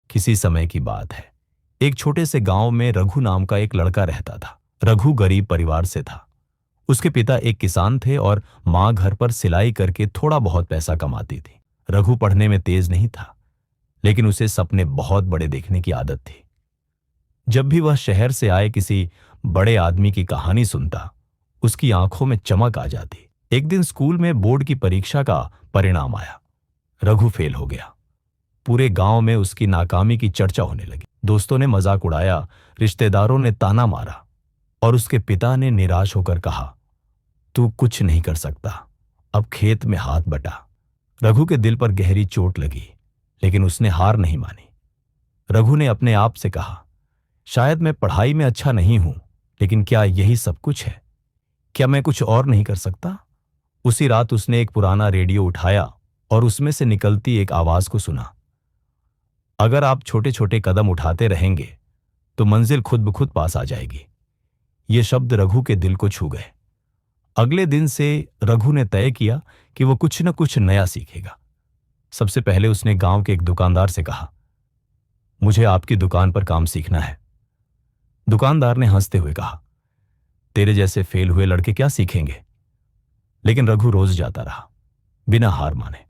किसी समय की बात है। एक छोटे से गांव में रघु नाम का एक लड़का रहता था। रघु गरीब परिवार से था। उसके पिता एक किसान थे और मां घर पर सिलाई करके थोड़ा बहुत पैसा कमाती थी। रघु पढ़ने में तेज नहीं था, लेकिन उसे सपने बहुत बड़े देखने की आदत थी। जब भी वह शहर से आए किसी बड़े आदमी की कहानी सुनता, उसकी आंखों में चमक आ जाती। एक दिन स्कूल में बोर्ड की परीक्षा का परिणाम आया। रघु फेल हो गया। पूरे गांव में उसकी नाकामी की चर्चा होने लगी। दोस्तों ने मजाक उड़ाया, रिश्तेदारों ने ताना मारा और उसके पिता ने निराश होकर कहा, तू कुछ नहीं कर सकता, अब खेत में हाथ बटा। रघु के दिल पर गहरी चोट लगी, लेकिन उसने हार नहीं मानी। रघु ने अपने आप से कहा, शायद मैं पढ़ाई में अच्छा नहीं हूं, लेकिन क्या यही सब कुछ है? क्या मैं कुछ और नहीं कर सकता? उसी रात उसने एक पुराना रेडियो उठाया और उसमें से निकलती एक आवाज को सुना, अगर आप छोटे छोटे कदम उठाते रहेंगे तो मंजिल खुद ब खुद पास आ जाएगी। ये शब्द रघु के दिल को छू गए। अगले दिन से रघु ने तय किया कि वो कुछ न कुछ नया सीखेगा। सबसे पहले उसने गांव के एक दुकानदार से कहा, मुझे आपकी दुकान पर काम सीखना है। दुकानदार ने हंसते हुए कहा, तेरे जैसे फेल हुए लड़के क्या सीखेंगे? लेकिन रघु रोज जाता रहा, बिना हार माने।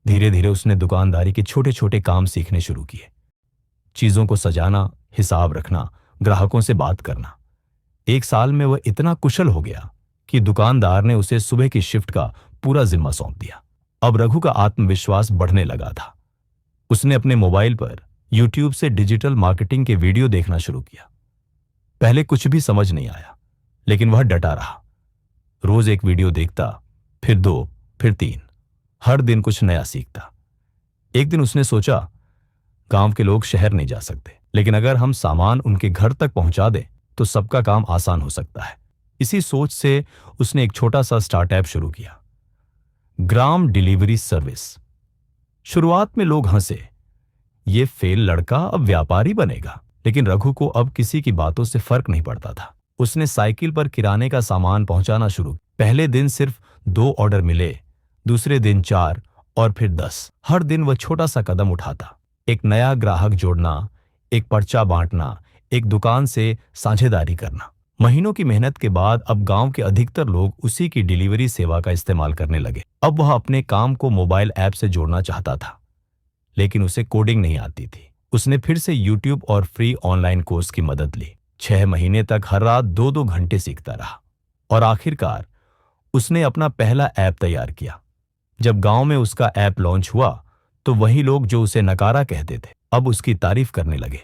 धीरे धीरे उसने दुकानदारी के छोटे छोटे काम सीखने शुरू किए। चीजों को सजाना, हिसाब रखना, ग्राहकों से बात करना। एक साल में वह इतना कुशल हो गया कि दुकानदार ने उसे सुबह की शिफ्ट का पूरा जिम्मा सौंप दिया। अब रघु का आत्मविश्वास बढ़ने लगा था। उसने अपने मोबाइल पर यूट्यूब से डिजिटल मार्केटिंग के वीडियो देखना शुरू किया। पहले कुछ भी समझ नहीं आया, लेकिन वह डटा रहा। रोज एक वीडियो देखता, फिर 2, फिर 3, हर दिन कुछ नया सीखता। एक दिन उसने सोचा, गांव के लोग शहर नहीं जा सकते, लेकिन अगर हम सामान उनके घर तक पहुंचा दें तो सबका काम आसान हो सकता है। इसी सोच से उसने एक छोटा सा स्टार्टअप शुरू किया, ग्राम डिलीवरी सर्विस। शुरुआत में लोग हंसे, ये फेल लड़का अब व्यापारी बनेगा, लेकिन रघु को अब किसी की बातों से फर्क नहीं पड़ता था। उसने साइकिल पर किराने का सामान पहुंचाना शुरू। पहले दिन सिर्फ 2 ऑर्डर मिले, दूसरे दिन 4 और फिर 10। हर दिन वह छोटा सा कदम उठाता, एक नया ग्राहक जोड़ना, एक पर्चा बांटना, एक दुकान से साझेदारी करना। महीनों की मेहनत के बाद अब गांव के अधिकतर लोग उसी की डिलीवरी सेवा का इस्तेमाल करने लगे। अब वह अपने काम को मोबाइल ऐप से जोड़ना चाहता था, लेकिन उसे कोडिंग नहीं आती थी। उसने फिर से यूट्यूब और फ्री ऑनलाइन कोर्स की मदद ली। 6 महीने तक हर रात 2-2 घंटे सीखता रहा और आखिरकार उसने अपना पहला ऐप तैयार किया। जब गांव में उसका ऐप लॉन्च हुआ तो वही लोग जो उसे नकारा कहते थे, अब उसकी तारीफ करने लगे।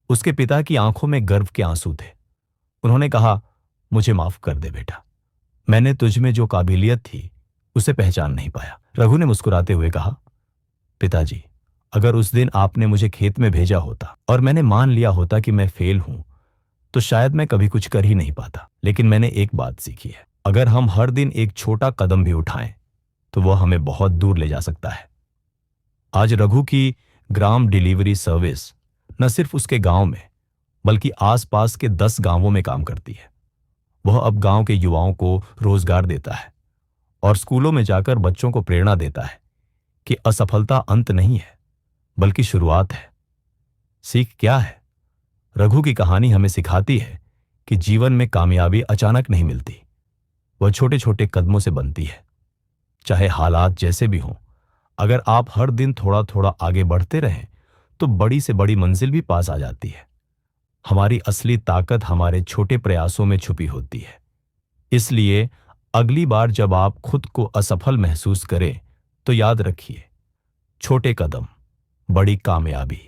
उसके पिता की आंखों में गर्व के आंसू थे। उन्होंने कहा, मुझे माफ कर दे बेटा, मैंने तुझ में जो काबिलियत थी उसे पहचान नहीं पाया। रघु ने मुस्कुराते हुए कहा, पिताजी, अगर उस दिन आपने मुझे खेत में भेजा होता और मैंने मान लिया होता कि मैं फेल हूं, तो शायद मैं कभी कुछ कर ही नहीं पाता। लेकिन मैंने एक बात सीखी है, अगर हम हर दिन एक छोटा कदम भी उठाएं तो वह हमें बहुत दूर ले जा सकता है। आज रघु की ग्राम डिलीवरी सर्विस न सिर्फ उसके गांव में, बल्कि आसपास के 10 गांवों में काम करती है। वह अब गांव के युवाओं को रोजगार देता है और स्कूलों में जाकर बच्चों को प्रेरणा देता है कि असफलता अंत नहीं है, बल्कि शुरुआत है। सीख क्या है? रघु की कहानी हमें सिखाती है कि जीवन में कामयाबी अचानक नहीं मिलती, वह छोटे छोटे कदमों से बनती है। चाहे हालात जैसे भी हों, अगर आप हर दिन थोड़ा थोड़ा आगे बढ़ते रहें तो बड़ी से बड़ी मंजिल भी पास आ जाती है। हमारी असली ताकत हमारे छोटे प्रयासों में छुपी होती है। इसलिए अगली बार जब आप खुद को असफल महसूस करें तो याद रखिए, छोटे कदम, बड़ी कामयाबी।